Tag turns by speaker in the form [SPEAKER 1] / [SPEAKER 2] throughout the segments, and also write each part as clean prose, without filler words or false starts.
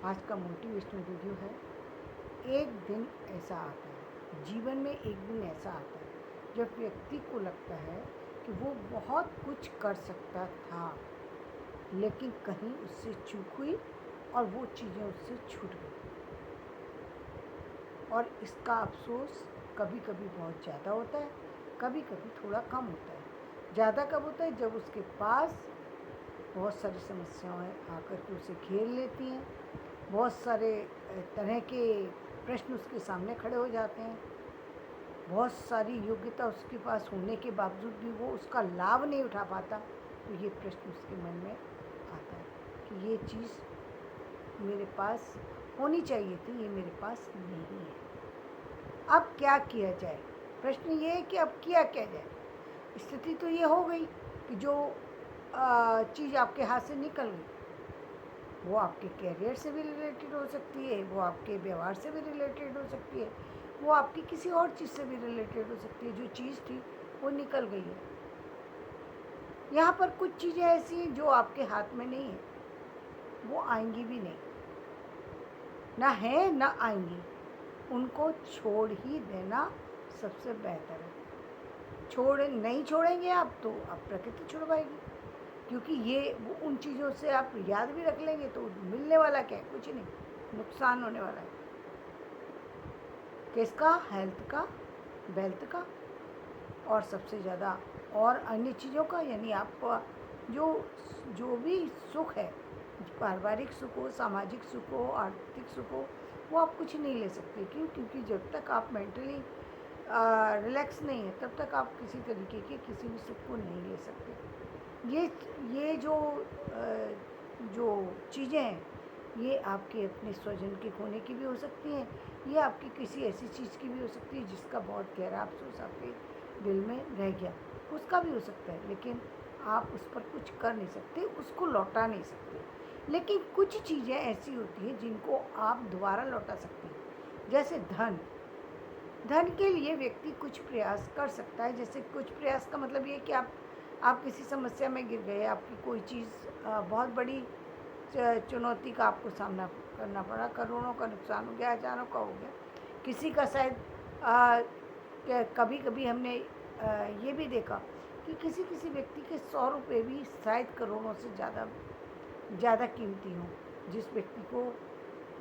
[SPEAKER 1] आज का motivational video है। एक दिन ऐसा आता है, जीवन में एक दिन ऐसा आता है जब व्यक्ति को लगता है कि वो बहुत कुछ कर सकता था, लेकिन कहीं उससे चूक हुई और वो चीज़ें उससे छूट गई। और इसका अफसोस कभी कभी बहुत ज़्यादा होता है, कभी कभी थोड़ा कम होता है। ज़्यादा कब होता है? जब उसके पास बहुत सारी समस्याएं आकर के उसे घेर लेती हैं, बहुत सारे तरह के प्रश्न उसके सामने खड़े हो जाते हैं, बहुत सारी योग्यता उसके पास होने के बावजूद भी वो उसका लाभ नहीं उठा पाता। तो ये प्रश्न उसके मन में आता है कि ये चीज़ मेरे पास होनी चाहिए थी, ये मेरे पास नहीं है। अब क्या किया जाए? प्रश्न ये है कि अब किया क्या जाए। स्थिति तो ये हो गई कि जो चीज़ आपके हाथ से निकल गई, वो आपके कैरियर से भी रिलेटेड हो सकती है, वो आपके व्यवहार से भी रिलेटेड हो सकती है, वो आपकी किसी और चीज़ से भी रिलेटेड हो सकती है। जो चीज़ थी वो निकल गई है। यहाँ पर कुछ चीज़ें ऐसी हैं जो आपके हाथ में नहीं है, वो आएंगी भी नहीं, ना है ना आएंगी। उनको छोड़ ही देना सबसे बेहतर है। नहीं छोड़ेंगे आप तो आप प्रकृति छुड़वाएगी, क्योंकि ये वो उन चीज़ों से आप याद भी रख लेंगे तो मिलने वाला क्या है? कुछ नहीं, नुकसान होने वाला है। किसका? हेल्थ का, वेल्थ का, और सबसे ज़्यादा और अन्य चीज़ों का। यानी आपका जो जो भी सुख है, पारिवारिक सुख हो, सामाजिक सुख हो, आर्थिक सुख हो, वो आप कुछ नहीं ले सकते। क्यों? क्योंकि जब तक आप मेंटली रिलैक्स नहीं है तब तक आप किसी तरीके के किसी भी सुख को नहीं ले सकते। ये जो चीज़ें हैं, ये आपके अपने स्वजन के खोने की भी हो सकती हैं, ये आपकी किसी ऐसी चीज़ की भी हो सकती है जिसका बहुत गहरा अफसोस आपके दिल में रह गया, उसका भी हो सकता है। लेकिन आप उस पर कुछ कर नहीं सकते, उसको लौटा नहीं सकते। लेकिन कुछ चीज़ें ऐसी होती हैं जिनको आप दोबारा लौटा सकते हैं। जैसे धन। धन के लिए व्यक्ति कुछ प्रयास कर सकता है। जैसे कुछ प्रयास का मतलब ये कि आप किसी समस्या में गिर गए, आपकी कोई चीज़ बहुत बड़ी चुनौती का आपको सामना करना पड़ा, करोड़ों का नुकसान हो गया, हज़ारों का हो गया। किसी का शायद कभी कभी हमने ये भी देखा कि किसी किसी व्यक्ति के 100 रुपये भी शायद करोड़ों से ज़्यादा कीमती हों। जिस व्यक्ति को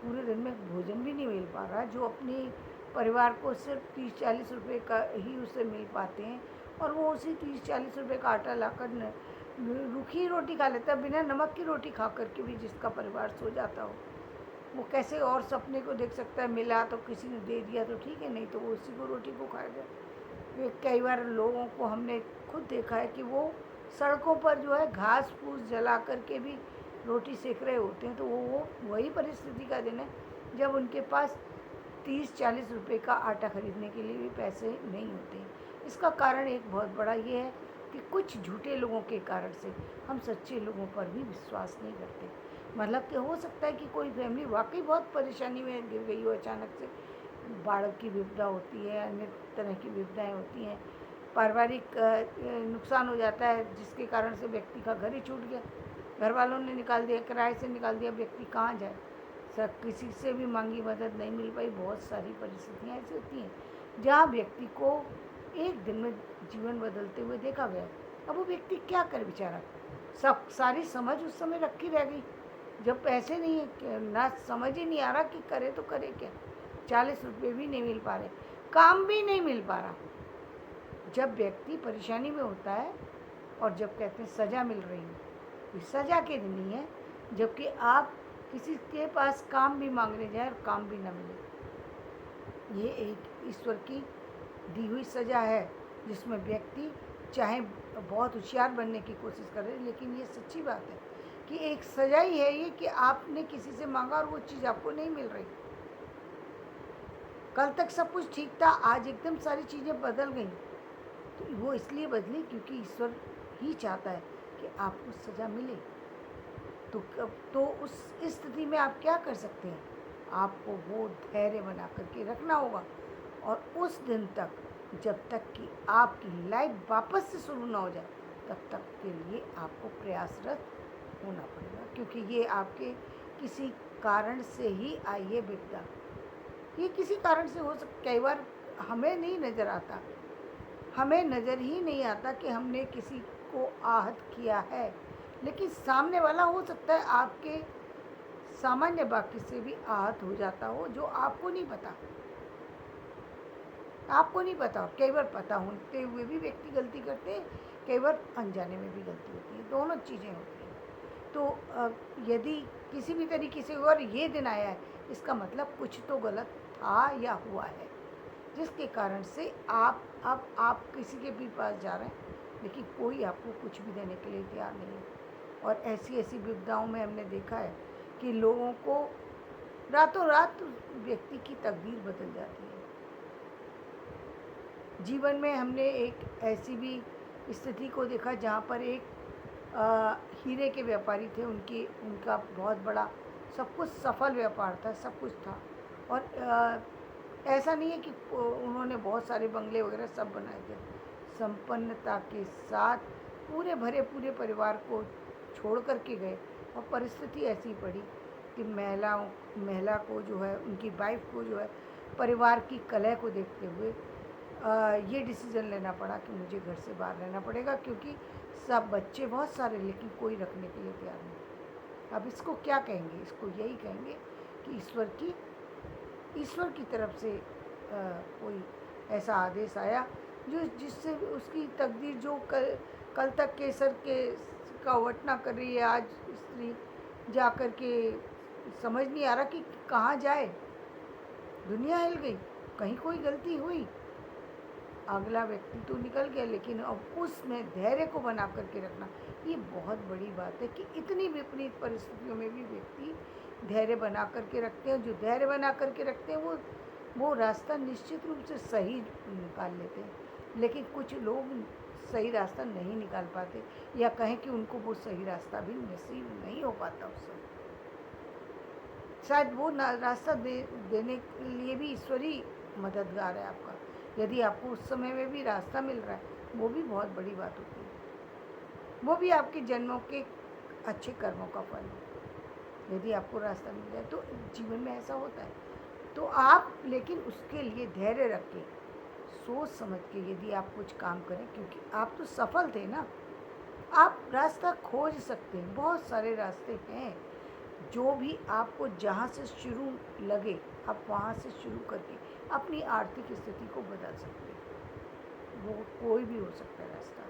[SPEAKER 1] पूरे दिन में भोजन भी नहीं मिल पा रहा, जो अपने परिवार को सिर्फ 30-40 रुपये का ही उसे मिल पाते हैं, और वो उसी 30-40 रुपये का आटा लाकर रूखी रोटी खा लेता है, बिना नमक की रोटी खा करके भी जिसका परिवार सो जाता हो। वो कैसे और सपने को देख सकता है? मिला तो किसी ने दे दिया तो ठीक है, नहीं तो वो उसी को रोटी को खाएगा। कई बार लोगों को हमने खुद देखा है कि वो सड़कों पर जो है घास फूस जला करके भी रोटी सेक रहे होते हैं। तो वो वही परिस्थिति का दिन है जब उनके पास 30-40 रुपये का आटा खरीदने के लिए भी पैसे नहीं होते हैं। इसका कारण एक बहुत बड़ा ये है कि कुछ झूठे लोगों के कारण से हम सच्चे लोगों पर भी विश्वास नहीं करते। मतलब कि हो सकता है कि कोई फैमिली वाकई बहुत परेशानी में गिर गई हो, अचानक से बाढ़ की विपदा होती है, अन्य तरह की विपदाएं होती हैं, पारिवारिक नुकसान हो जाता है जिसके कारण से व्यक्ति का घर ही छूट गया, घर वालों ने निकाल दिया, किराए से निकाल दिया, व्यक्ति कहाँ जाए? सब किसी से भी मांगी मदद नहीं मिल पाई। बहुत सारी परिस्थितियाँ ऐसी होती हैं जहाँ व्यक्ति को एक दिन में जीवन बदलते हुए देखा गया। अब वो व्यक्ति क्या करे बेचारा? सब सारी समझ उस समय रखी रह गई जब पैसे नहीं है, ना समझ ही नहीं आ रहा कि करे तो करे क्या। 40 रुपये भी नहीं मिल पा रहे, काम भी नहीं मिल पा रहा। जब व्यक्ति परेशानी में होता है और जब कहते हैं सज़ा मिल रही है, ये सज़ा के दिन नहीं है। जबकि आप किसी के पास काम भी मांगने जाए और काम भी ना मिले, ये एक ईश्वर की दी हुई सज़ा है, जिसमें व्यक्ति चाहे बहुत होशियार बनने की कोशिश करे, लेकिन ये सच्ची बात है कि एक सज़ा ही है ये कि आपने किसी से मांगा और वो चीज़ आपको नहीं मिल रही। कल तक सब कुछ ठीक था, आज एकदम सारी चीज़ें बदल गई। तो वो इसलिए बदली क्योंकि ईश्वर ही चाहता है कि आपको सज़ा मिले। तो उस स्थिति में आप क्या कर सकते हैं? आपको वो धैर्य बना करके रखना होगा, और उस दिन तक, जब तक कि आपकी लाइफ वापस से शुरू ना हो जाए, तब तक के लिए आपको प्रयासरत होना पड़ेगा। क्योंकि ये आपके किसी कारण से ही आई है विपदा। ये किसी कारण से हो कई बार हमें नहीं नज़र आता, हमें नज़र ही नहीं आता कि हमने किसी को आहत किया है, लेकिन सामने वाला हो सकता है आपके सामान्य वाक्य से भी आहत हो जाता हो, जो आपको नहीं पता। आपको नहीं पता, और कई बार पता होते हुए भी व्यक्ति गलती करते हैं, कई बार अनजाने में भी गलती होती है, दोनों चीज़ें होती हैं। तो यदि किसी भी तरीके से और ये दिन आया है, इसका मतलब कुछ तो गलत था या हुआ है, जिसके कारण से आप किसी के भी पास जा रहे हैं, लेकिन कोई आपको कुछ भी देने के लिए तैयार नहीं है। और ऐसी ऐसी विपदाओं में हमने देखा है कि लोगों को रातों रात व्यक्ति की तकदीर बदल जाती है। जीवन में हमने एक ऐसी भी स्थिति को देखा जहाँ पर एक हीरे के व्यापारी थे, उनका बहुत बड़ा सब कुछ सफल व्यापार था, सब कुछ था। और ऐसा नहीं है कि उन्होंने बहुत सारे बंगले वगैरह सब बनाए थे। संपन्नता के साथ पूरे भरे पूरे परिवार को छोड़ कर के गए, और परिस्थिति ऐसी पड़ी कि महिला को जो है, उनकी वाइफ को जो है, परिवार की कलह को देखते हुए ये डिसीज़न लेना पड़ा कि मुझे घर से बाहर रहना पड़ेगा, क्योंकि सब बच्चे बहुत सारे, लेकिन कोई रखने के लिए तैयार नहीं। अब इसको क्या कहेंगे? इसको यही कहेंगे कि ईश्वर की तरफ से कोई ऐसा आदेश आया जिससे उसकी तकदीर, जो कल तक केसर के का वटना कर रही है, आज स्त्री जा कर के समझ नहीं आ रहा कि कहाँ जाए। दुनिया हिल गई, कहीं कोई गलती हुई, अगला व्यक्ति तो निकल गया, लेकिन अब उसमें धैर्य को बना करके रखना, ये बहुत बड़ी बात है कि इतनी विपरीत परिस्थितियों में भी व्यक्ति धैर्य बना करके रखते हैं। जो धैर्य बना करके रखते हैं वो रास्ता निश्चित रूप से सही निकाल लेते हैं, लेकिन कुछ लोग सही रास्ता नहीं निकाल पाते, या कहें कि उनको वो सही रास्ता भी नसीब नहीं हो पाता उस समय। शायद वो रास्ता देने के लिए भी ईश्वर ही मददगार है आपका। यदि आपको उस समय में भी रास्ता मिल रहा है, वो भी बहुत बड़ी बात होती है। वो भी आपके जन्मों के अच्छे कर्मों का फल है। यदि आपको रास्ता मिल जाए तो जीवन में ऐसा होता है। तो आप लेकिन उसके लिए धैर्य रख के, सोच समझ के यदि आप कुछ काम करें, क्योंकि आप तो सफल थे ना, आप रास्ता खोज सकते हैं। बहुत सारे रास्ते हैं, जो भी आपको जहाँ से शुरू लगे, आप वहाँ से शुरू करके अपनी आर्थिक स्थिति को बदल सकते हैं। वो कोई भी हो सकता है रास्ता।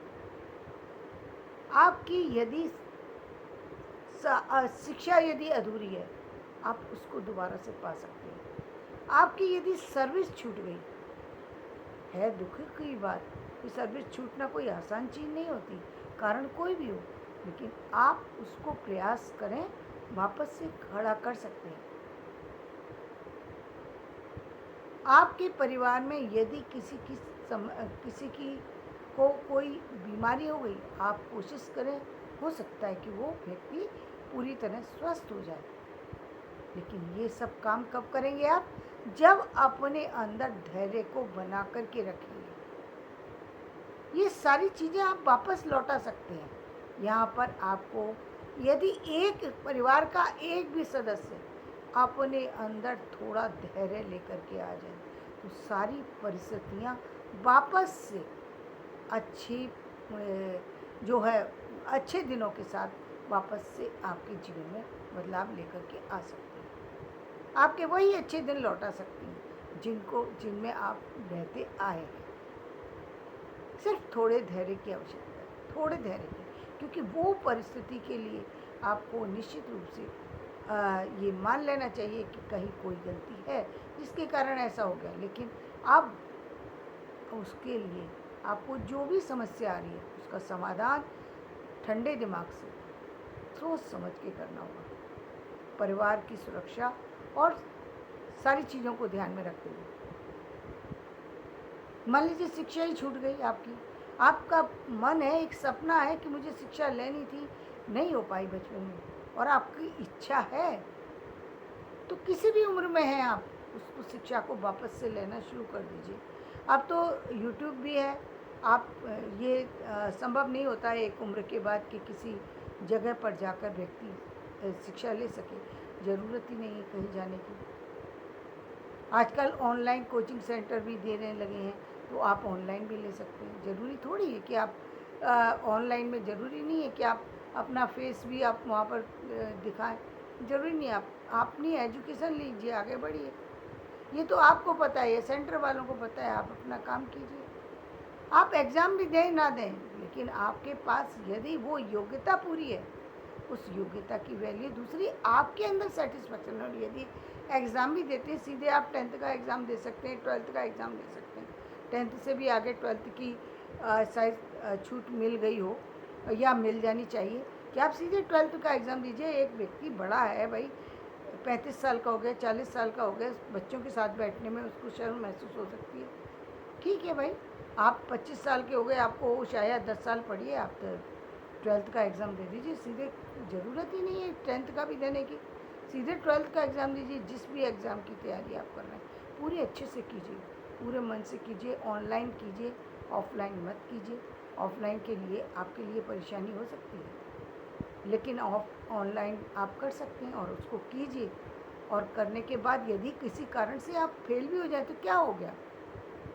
[SPEAKER 1] आपकी यदि शिक्षा यदि अधूरी है, आप उसको दोबारा से पा सकते हैं। आपकी यदि सर्विस छूट गई है, दुख की बात, कि सर्विस छूटना कोई आसान चीज़ नहीं होती, कारण कोई भी हो, लेकिन आप उसको प्रयास करें, वापस से खड़ा कर सकते हैं। आपके परिवार में यदि किसी की को कोई बीमारी हो गई, आप कोशिश करें, हो सकता है कि वो व्यक्ति पूरी तरह स्वस्थ हो जाए। लेकिन ये सब काम कब करेंगे आप? जब अपने अंदर धैर्य को बना कर के रखेंगे। ये सारी चीज़ें आप वापस लौटा सकते हैं। यहाँ पर आपको यदि एक परिवार का एक भी सदस्य अपने अंदर थोड़ा धैर्य लेकर के आ जाए, तो सारी परिस्थितियाँ वापस से अच्छी जो है अच्छे दिनों के साथ वापस से आपके जीवन में बदलाव लेकर के आ सकते हैं। आपके वही अच्छे दिन लौटा सकती हैं जिनमें आप रहते आए हैं। सिर्फ थोड़े धैर्य की आवश्यकता है, थोड़े धैर्य की, क्योंकि वो परिस्थिति के लिए आपको निश्चित रूप से ये मान लेना चाहिए कि कहीं कोई गलती है जिसके कारण ऐसा हो गया। लेकिन अब उसके लिए आपको जो भी समस्या आ रही है, उसका समाधान ठंडे दिमाग से सोच समझ के करना होगा, परिवार की सुरक्षा और सारी चीज़ों को ध्यान में रखते हुए। मान लीजिए शिक्षा ही छूट गई आपकी, आपका मन है, एक सपना है कि मुझे शिक्षा लेनी थी, नहीं हो पाई बचपन में, और आपकी इच्छा है, तो किसी भी उम्र में है, आप उसको शिक्षा को वापस से लेना शुरू कर दीजिए। अब तो यूट्यूब भी है, आप ये संभव नहीं होता है एक उम्र के बाद कि किसी जगह पर जाकर व्यक्ति शिक्षा ले सके। ज़रूरत ही नहीं है कहीं जाने की। आजकल ऑनलाइन कोचिंग सेंटर भी देने लगे हैं, तो आप ऑनलाइन भी ले सकते हैं। ज़रूरी थोड़ी है कि आप ऑनलाइन में ज़रूरी नहीं है कि आप अपना फेस भी आप वहाँ पर दिखाएं। ज़रूरी नहीं है। आप अपनी एजुकेशन लीजिए, आगे बढ़िए। ये तो आपको पता है, ये सेंटर वालों को पता है। आप अपना काम कीजिए। आप एग्ज़ाम भी दें ना दें, लेकिन आपके पास यदि वो योग्यता पूरी है, उस योग्यता की वैल्यू दूसरी आपके अंदर सेटिस्फेक्शन। और यदि एग्ज़ाम भी देते हैं, सीधे आप 10th का एग्ज़ाम दे सकते हैं, 12th का एग्ज़ाम दे सकते हैं। 10th से भी आगे 12th की शायद छूट मिल गई हो या मिल जानी चाहिए कि आप सीधे 12th का एग्ज़ाम दीजिए। एक व्यक्ति बड़ा है भाई, 35 साल का हो गया, 40 साल का हो गया, बच्चों के साथ बैठने में उसको शर्म महसूस हो सकती है। ठीक है भाई, आप 25 साल के हो गए, आपको शायद 10 साल पढ़िए, आप तो 12th का एग्ज़ाम दे दीजिए सीधे। ज़रूरत ही नहीं है 10th का भी देने की। सीधे 12th का एग्ज़ाम दीजिए। जिस भी एग्ज़ाम की तैयारी आप कर रहे हैं पूरी अच्छे से कीजिए, पूरे मन से कीजिए। ऑनलाइन कीजिए, ऑफलाइन मत कीजिए। ऑफलाइन के लिए आपके लिए परेशानी हो सकती है, लेकिन ऑनलाइन आप कर सकते हैं और उसको कीजिए। और करने के बाद यदि किसी कारण से आप फेल भी हो जाए तो क्या हो गया,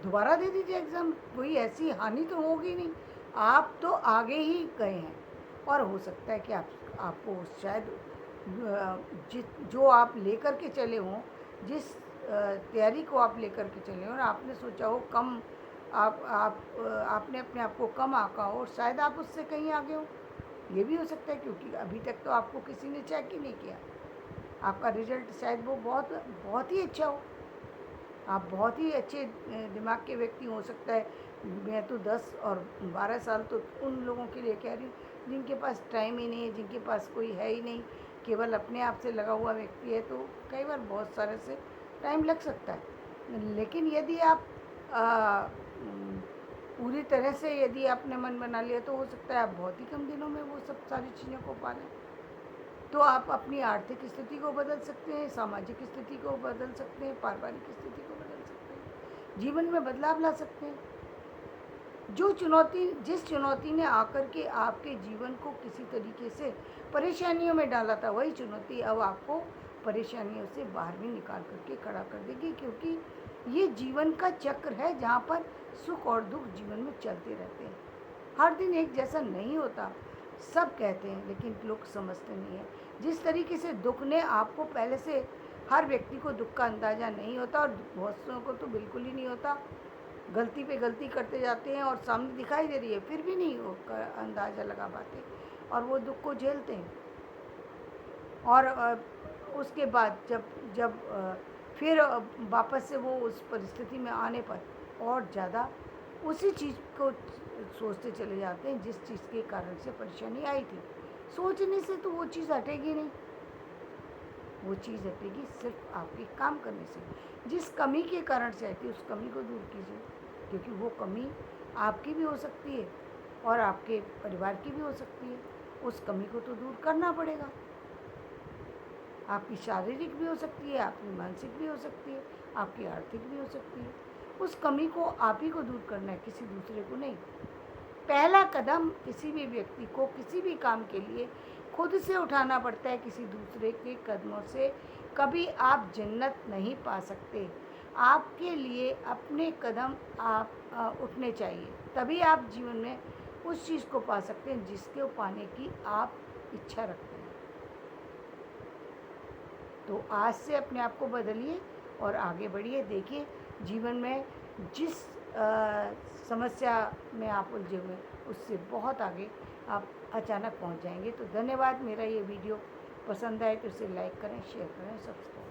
[SPEAKER 1] दोबारा दे दीजिए एग्ज़ाम। कोई ऐसी हानि तो होगी नहीं, आप तो आगे ही गए हैं। और हो सकता है कि आपको शायद जो आप लेकर के चले हों, जिस तैयारी को आप लेकर के चले हों और आपने सोचा हो कम, आपने अपने आप को कम आंका हो और शायद आप उससे कहीं आगे हो। ये भी हो सकता है, क्योंकि अभी तक तो आपको किसी ने चेक ही नहीं किया। आपका रिजल्ट शायद वो बहुत बहुत ही अच्छा हो, आप बहुत ही अच्छे दिमाग के व्यक्ति हो सकता है। मैं तो 10 और 12 साल तो उन लोगों के लिए कह रही हूँ जिनके पास टाइम ही नहीं है, जिनके पास कोई है ही नहीं, केवल अपने आप से लगा हुआ व्यक्ति है, तो कई बार बहुत सारे से टाइम लग सकता है। लेकिन यदि आप पूरी तरह से यदि आपने मन बना लिया तो हो सकता है आप बहुत ही कम दिनों में वो सब सारी चीज़ों को पा लें। तो आप अपनी आर्थिक स्थिति को बदल सकते हैं, सामाजिक स्थिति को बदल सकते हैं, पारिवारिक स्थिति को बदल सकते हैं, जीवन में बदलाव ला सकते हैं। जिस चुनौती ने आकर के आपके जीवन को किसी तरीके से परेशानियों में डाला था, वही चुनौती अब आपको परेशानियों से बाहर भी निकाल करके खड़ा कर देगी। क्योंकि ये जीवन का चक्र है जहाँ पर सुख और दुख जीवन में चलते रहते हैं। हर दिन एक जैसा नहीं होता, सब कहते हैं, लेकिन लोग समझते नहीं हैं। जिस तरीके से दुख ने आपको पहले से, हर व्यक्ति को दुख का अंदाज़ा नहीं होता और बहुत से को तो बिल्कुल ही नहीं होता। गलती पे गलती करते जाते हैं और सामने दिखाई दे रही है, फिर भी नहीं वो अंदाज़ा लगा पाते और वो दुख को झेलते हैं। और उसके बाद जब जब फिर वापस से वो उस परिस्थिति में आने पर और ज़्यादा उसी चीज़ को सोचते चले जाते हैं जिस चीज़ के कारण से परेशानी आई थी। सोचने से तो वो चीज़ हटेगी नहीं, वो चीज़ हटेगी सिर्फ आपके काम करने से। जिस कमी के कारण से आई थी उस कमी को दूर कीजिए, क्योंकि वो कमी आपकी भी हो सकती है और आपके परिवार की भी हो सकती है। उस कमी को तो दूर करना पड़ेगा। आपकी शारीरिक भी हो सकती है, आपकी मानसिक भी हो सकती है, आपकी आर्थिक भी हो सकती है। उस कमी को आप ही को दूर करना है, किसी दूसरे को नहीं। पहला कदम किसी भी व्यक्ति को किसी भी काम के लिए खुद से उठाना पड़ता है, किसी दूसरे के कदमों से कभी आप जन्नत नहीं पा सकते। आपके लिए अपने कदम आप उठने चाहिए, तभी आप जीवन में उस चीज़ को पा सकते हैं जिसको पाने की आप इच्छा रखते हैं। तो आज से अपने आप को बदलिए और आगे बढ़िए। देखिए जीवन में जिस समस्या में आप उलझे हुए उससे बहुत आगे आप अचानक पहुंच जाएंगे। तो धन्यवाद। मेरा ये वीडियो पसंद आए तो इसे लाइक करें, शेयर करें, सब्सक्राइब